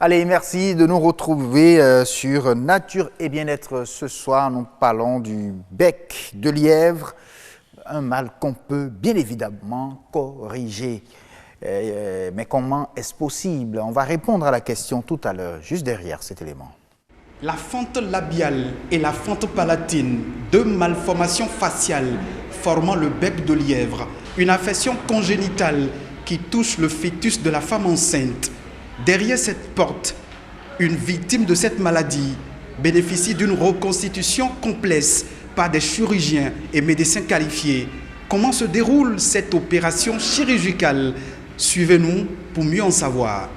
Allez, merci de nous retrouver sur Nature et Bien-être. Ce soir, nous parlons du bec de lièvre, un mal qu'on peut bien évidemment corriger. Mais comment est-ce possible? On va répondre à la question tout à l'heure, juste derrière cet élément. La fente labiale et la fente palatine, deux malformations faciales formant le bec de lièvre, une affection congénitale qui touche le fœtus de la femme enceinte. Derrière cette porte, une victime de cette maladie bénéficie d'une reconstitution complexe par des chirurgiens et médecins qualifiés. Comment se déroule cette opération chirurgicale? Suivez-nous pour mieux en savoir.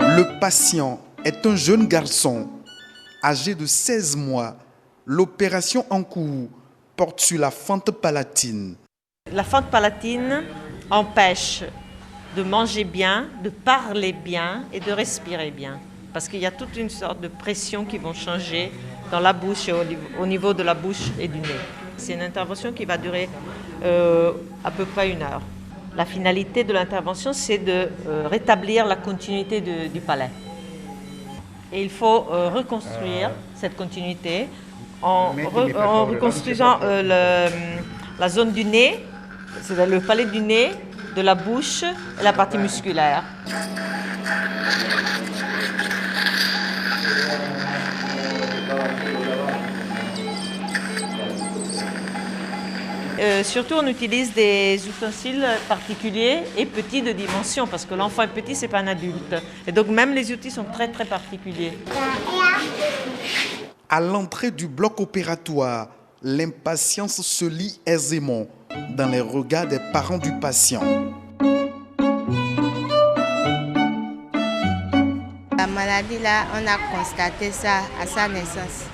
Le patient est un jeune garçon âgé de 16 mois. L'opération en cours porte sur la fente palatine. La fente palatine empêche de manger bien, de parler bien et de respirer bien. Parce qu'il y a toute une sorte de pression qui vont changer dans la bouche et au niveau de la bouche et du nez. C'est une intervention qui va durer à peu près 1 heure. La finalité de l'intervention, c'est de rétablir la continuité du palais. Et il faut reconstruire cette continuité en reconstruisant la zone du nez, c'est-à-dire le palais du nez, de la bouche et la partie musculaire. Surtout, on utilise des ustensiles particuliers et petits de dimension, parce que l'enfant est petit, c'est pas un adulte. Et donc, même les outils sont très, très particuliers. À l'entrée du bloc opératoire, l'impatience se lit aisément dans les regards des parents du patient. La maladie, là, on a constaté ça à sa naissance.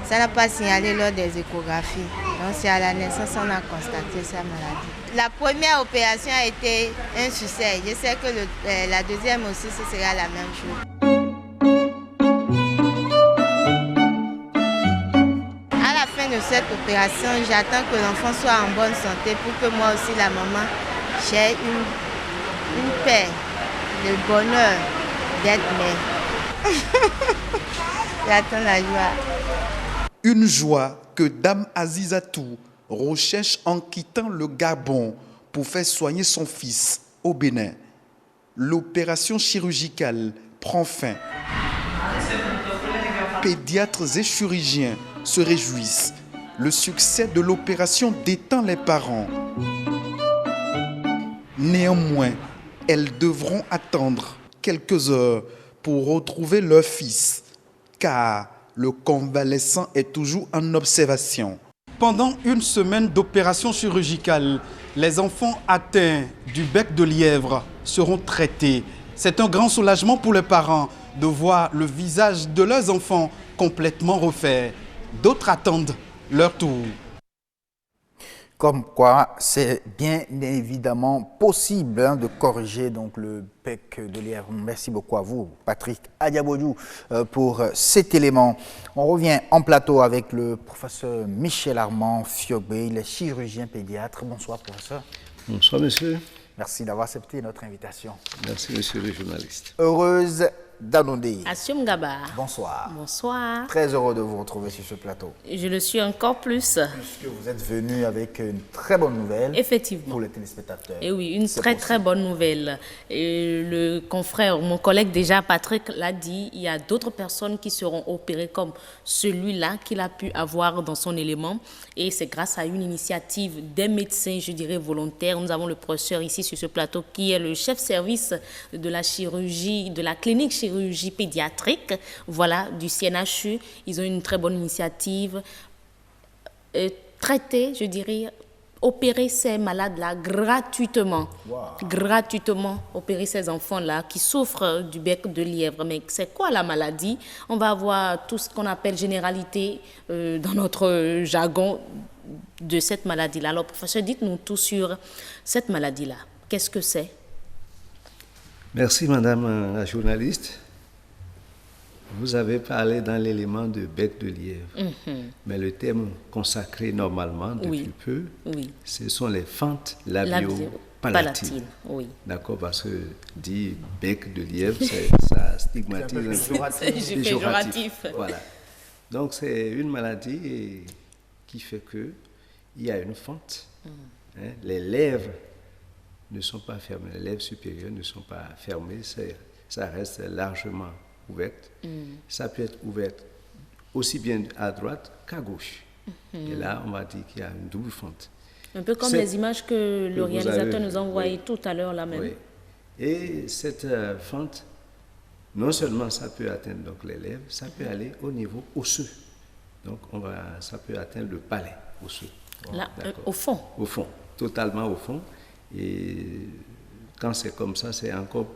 Ça n'a pas signalé lors des échographies. Donc c'est à la naissance qu'on a constaté sa maladie. La première opération a été un succès. Je sais que la deuxième aussi, ce sera la même chose. À la fin de cette opération, j'attends que l'enfant soit en bonne santé pour que moi aussi, la maman, j'ai une paix, le bonheur d'être mère. J'attends la joie. Une joie que Dame Azizatou recherche en quittant le Gabon pour faire soigner son fils au Bénin. L'opération chirurgicale prend fin. Pédiatres et chirurgiens se réjouissent. Le succès de l'opération détend les parents. Néanmoins, elles devront attendre quelques heures pour retrouver leur fils, car le convalescent est toujours en observation. Pendant 1 semaine d'opération chirurgicale, les enfants atteints du bec de lièvre seront traités. C'est un grand soulagement pour les parents de voir le visage de leurs enfants complètement refait. D'autres attendent leur tour. Comme quoi, c'est bien évidemment possible de corriger donc, le bec de lièvre. Merci beaucoup à vous, Patrick Adiabodou, pour cet élément. On revient en plateau avec le professeur Michel Armand Fiobé, il est chirurgien pédiatre. Bonsoir, professeur. Bonsoir, monsieur. Merci d'avoir accepté notre invitation. Merci, monsieur le journaliste. Heureuse Danondé. Assume Gabar. Bonsoir. Bonsoir. Très heureux de vous retrouver sur ce plateau. Je le suis encore plus. Puisque vous êtes venu avec une très bonne nouvelle. Effectivement. Pour les téléspectateurs. Et oui, une très bonne nouvelle. Et le confrère, mon collègue déjà, Patrick, l'a dit, il y a d'autres personnes qui seront opérées comme celui-là qu'il a pu avoir dans son élément. Et c'est grâce à une initiative des médecins, je dirais, volontaires. Nous avons le professeur ici sur ce plateau qui est le chef service de la chirurgie, de la clinique chirurgie pédiatrique, voilà, du CNHU. Ils ont une très bonne initiative. Traiter, je dirais, opérer ces malades-là gratuitement. Wow. Gratuitement, opérer ces enfants-là qui souffrent du bec de lièvre. Mais c'est quoi la maladie? On va avoir tout ce qu'on appelle généralité dans notre jargon de cette maladie-là. Alors, professeur, dites-nous tout sur cette maladie-là. Qu'est-ce que c'est? Merci, madame la journaliste. Vous avez parlé dans l'élément de bec de lièvre, mais le terme consacré normalement depuis peu, ce sont les fentes labio-palatines. Oui. D'accord, parce que dit bec de lièvre, ça stigmatise un peu. Péjoratif. Voilà. Donc c'est une maladie qui fait que il y a une fente. Hein, les lèvres ne sont pas fermées, les lèvres supérieures ne sont pas fermées, ça reste largement ouverte. Ça peut être ouverte aussi bien à droite qu'à gauche. Et là, on va dire qu'il y a une double fente. Un peu comme les images que le réalisateur nous a envoyées tout à l'heure là même. Oui. Et cette fente, non seulement ça peut atteindre donc les lèvres, ça peut aller au niveau osseux. Donc ça peut atteindre le palais osseux. Là, au fond. Au fond, totalement au fond. Et quand c'est comme ça, c'est encore...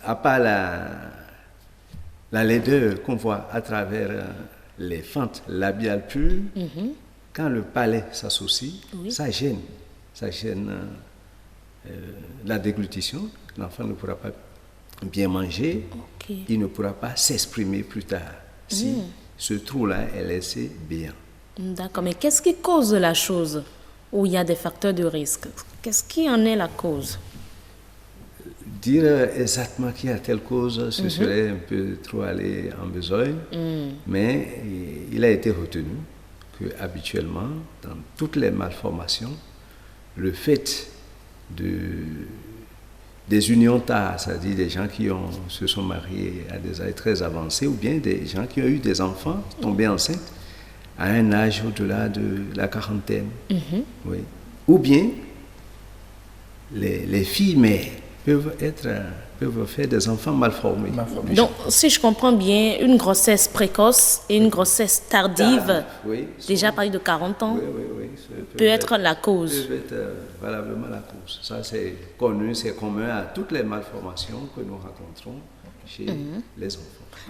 À part la laideur qu'on voit à travers les fentes labiales pures, quand le palais s'associe, ça gêne. Ça gêne la déglutition. L'enfant ne pourra pas bien manger. Il ne pourra pas s'exprimer plus tard si ce trou-là est laissé bien. D'accord, mais qu'est-ce qui cause la chose où il y a des facteurs de risque? Qu'est-ce qui en est la cause? Dire exactement qu'il y a telle cause, ce serait un peu trop aller en besogne, mais il a été retenu que habituellement, dans toutes les malformations, le fait des unions tard, c'est-à-dire des gens qui se sont mariés à des âges très avancés, ou bien des gens qui ont eu des enfants tombés enceintes à un âge au-delà de la quarantaine, oui. Ou bien les filles mères peuvent faire des enfants malformés. Donc, si je comprends bien, une grossesse précoce et une grossesse tardive, déjà à partir de 40 ans, peut être la cause. Peut être valablement la cause. Ça, c'est connu, c'est commun à toutes les malformations que nous rencontrons chez les enfants.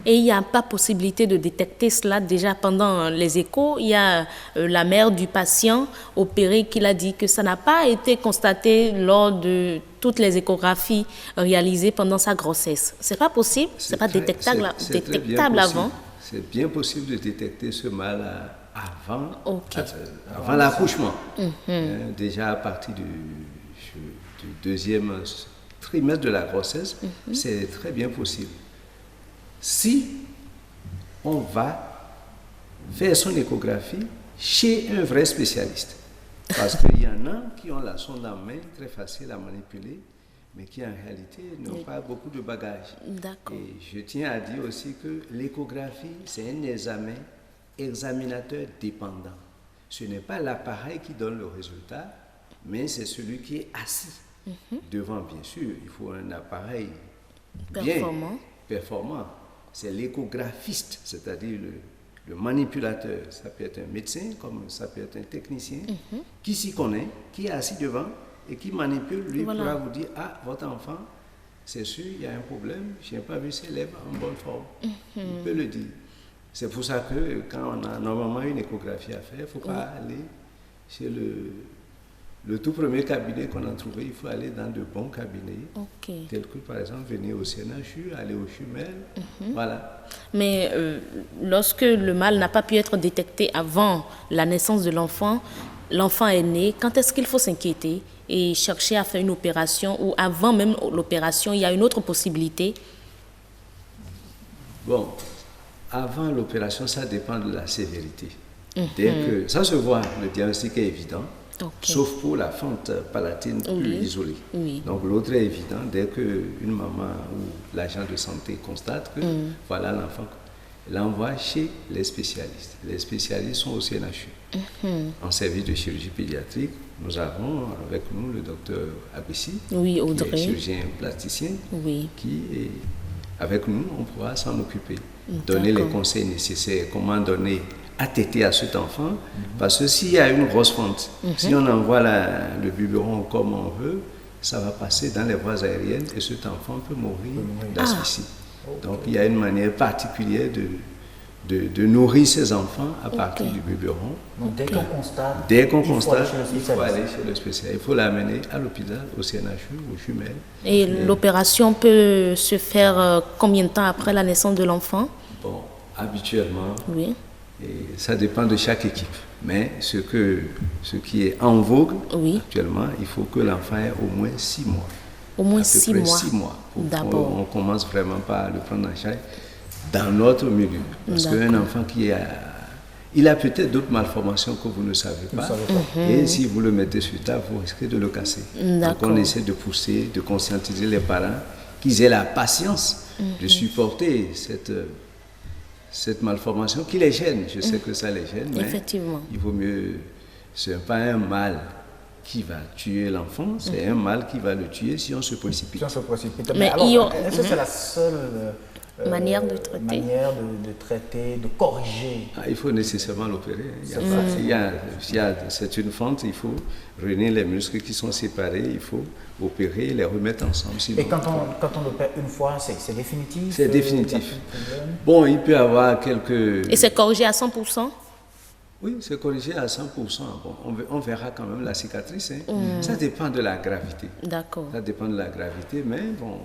Et il n'y a pas possibilité de détecter cela déjà pendant les échos. Il y a la mère du patient opéré qui a dit que ça n'a pas été constaté lors de toutes les échographies réalisées pendant sa grossesse. C'est pas possible, c'est pas détectable avant. C'est bien possible de détecter ce mal avant l'accouchement. Déjà à partir du deuxième trimestre de la grossesse, c'est très bien possible. Si on va faire son échographie chez un vrai spécialiste. Parce qu'il y en a qui ont la sonde en main, très facile à manipuler, mais qui en réalité n'ont pas beaucoup de bagages. D'accord. Et je tiens à dire aussi que l'échographie, c'est un examinateur dépendant. Ce n'est pas l'appareil qui donne le résultat, mais c'est celui qui est assis devant, bien sûr. Il faut un appareil performant. C'est l'échographiste, c'est-à-dire le manipulateur. Ça peut être un médecin, comme ça peut être un technicien, qui s'y connaît, qui est assis devant et qui manipule. Lui pourra vous dire, votre enfant, c'est sûr, il y a un problème, je n'ai pas vu ses lèvres en bonne forme. Il peut le dire. C'est pour ça que quand on a normalement une échographie à faire, il ne faut pas aller chez le tout premier cabinet qu'on a trouvé. Il faut aller dans de bons cabinets, tels que par exemple venir au CNHU, aller au Chumel, voilà. Mais lorsque le mal n'a pas pu être détecté avant la naissance de l'enfant, l'enfant est né, quand est-ce qu'il faut s'inquiéter et chercher à faire une opération, ou avant même l'opération, il y a une autre possibilité? Bon, avant l'opération, ça dépend de la sévérité. Dès que ça se voit, le diagnostic est évident. Sauf pour la fente palatine plus isolée. Donc l'autre est évident dès qu'une maman ou l'agent de santé constate que voilà l'enfant, l'envoie chez les spécialistes. Les spécialistes sont au CNHU. En service de chirurgie pédiatrique, nous avons avec nous le docteur Abissi, qui est chirurgien plasticien, qui est avec nous, on pourra s'en occuper, donner les conseils nécessaires, comment donner à téter à cet enfant, parce que s'il y a une grosse fente, si on envoie le biberon comme on veut, ça va passer dans les voies aériennes et cet enfant peut mourir d'asphyxie. Donc il y a une manière particulière de nourrir ses enfants à partir du biberon. Donc dès qu'on constate, il faut aller chez le spécialiste. Il faut l'amener à l'hôpital, au CNHU, aux jumelles. Et l'opération peut se faire combien de temps après la naissance de l'enfant? Bon, habituellement, oui. Et ça dépend de chaque équipe. Mais ce qui est en vogue actuellement, il faut que l'enfant ait au moins 6 mois. Au moins 6 mois. 6 mois. D'abord. On commence vraiment par le prendre en charge dans notre milieu. Parce qu'un enfant il a peut-être d'autres malformations que vous ne savez pas. Et si vous le mettez sur table, vous risquez de le casser. Donc on essaie de pousser, de conscientiser les parents qu'ils aient la patience de supporter cette malformation qui les gêne. Je sais que ça les gêne, mais il vaut mieux. Ce n'est pas un mal qui va tuer l'enfant, c'est un mal qui va le tuer si on se précipite. Mais alors, est-ce que c'est la seule manière de traiter, de corriger? Il faut nécessairement l'opérer. C'est une fente, il faut réunir les muscles qui sont séparés, il faut opérer et les remettre ensemble. Sinon, et quand on opère une fois, c'est définitif? C'est définitif. Bon, il peut y avoir quelques... Et c'est corrigé à 100%? Oui, c'est corrigé à 100%. Bon, on verra quand même la cicatrice. Ça dépend de la gravité. D'accord. Ça dépend de la gravité, mais bon...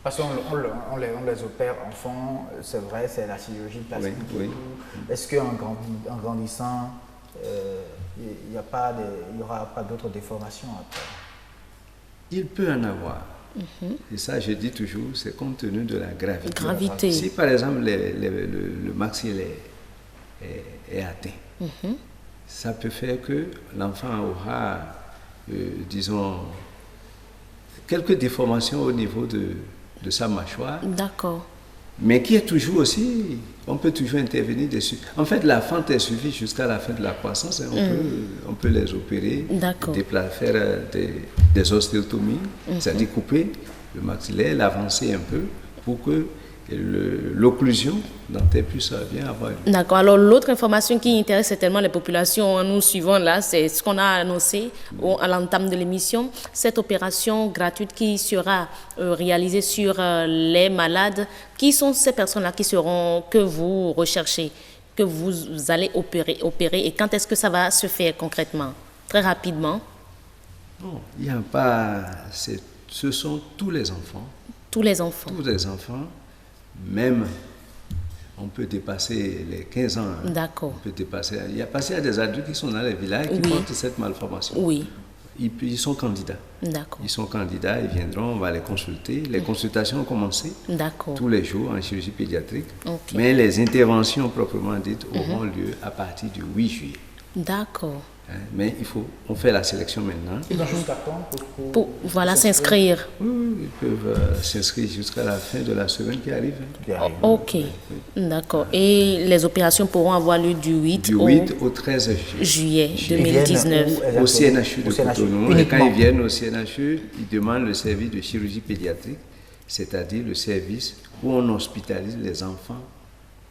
Parce qu'on les opère enfants, c'est vrai, c'est la chirurgie plastique. Oui. Est-ce qu'en grandissant, il n'y aura pas d'autres déformations après? Il peut en avoir. Et ça, je dis toujours, c'est compte tenu de la gravité. Si par exemple le maxillaire est atteint, ça peut faire que l'enfant aura, disons, quelques déformations au niveau de sa mâchoire. D'accord. Mais qui est toujours aussi, on peut toujours intervenir dessus. En fait, la fente est suffit jusqu'à la fin de la croissance. On peut les opérer, faire des ostéotomies, c'est-à-dire couper le maxillaire, l'avancer un peu pour que l'occlusion dentaire puisse bien avoir lieu. D'accord. Alors, l'autre information qui intéresse certainement les populations en nous suivant là, c'est ce qu'on a annoncé à l'entame de l'émission, cette opération gratuite qui sera réalisée sur les malades. Qui sont ces personnes-là que vous recherchez, que vous allez opérer et quand est-ce que ça va se faire concrètement? Très rapidement. Non, il n'y a pas... Ce sont tous les enfants. Tous les enfants. Tous les enfants. Même, on peut dépasser les 15 ans. D'accord. On peut dépasser. Il y a des adultes qui sont dans les villages qui portent cette malformation. Oui. Ils sont candidats. D'accord. Ils sont candidats, ils viendront, on va les consulter. Les consultations ont commencé tous les jours en chirurgie pédiatrique. Mais les interventions proprement dites auront lieu à partir du 8 juillet. D'accord. Mais on fait la sélection maintenant. Ils ont jusqu'à quand pour s'inscrire? Oui, ils peuvent s'inscrire jusqu'à la fin de la semaine qui arrive. Ok, d'accord. Et les opérations pourront avoir lieu du 8 au 13 juillet 2019. Au CNHU de Cotonou. Et quand ils viennent au CNHU, ils demandent le service de chirurgie pédiatrique, c'est-à-dire le service où on hospitalise les enfants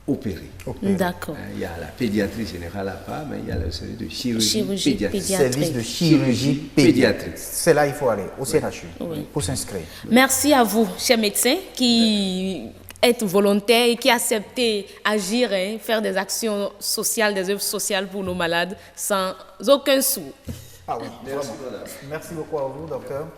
opérés. D'accord. Il y a la pédiatrie générale à part, mais il y a le service de chirurgie pédiatrique. Service de chirurgie pédiatrique. C'est là il faut aller, au CNHU, pour s'inscrire. Merci à vous, chers médecins, qui êtes volontaires et qui acceptez agir, faire des actions sociales, des œuvres sociales pour nos malades sans aucun sou. Ah oui, merci beaucoup à vous, docteur.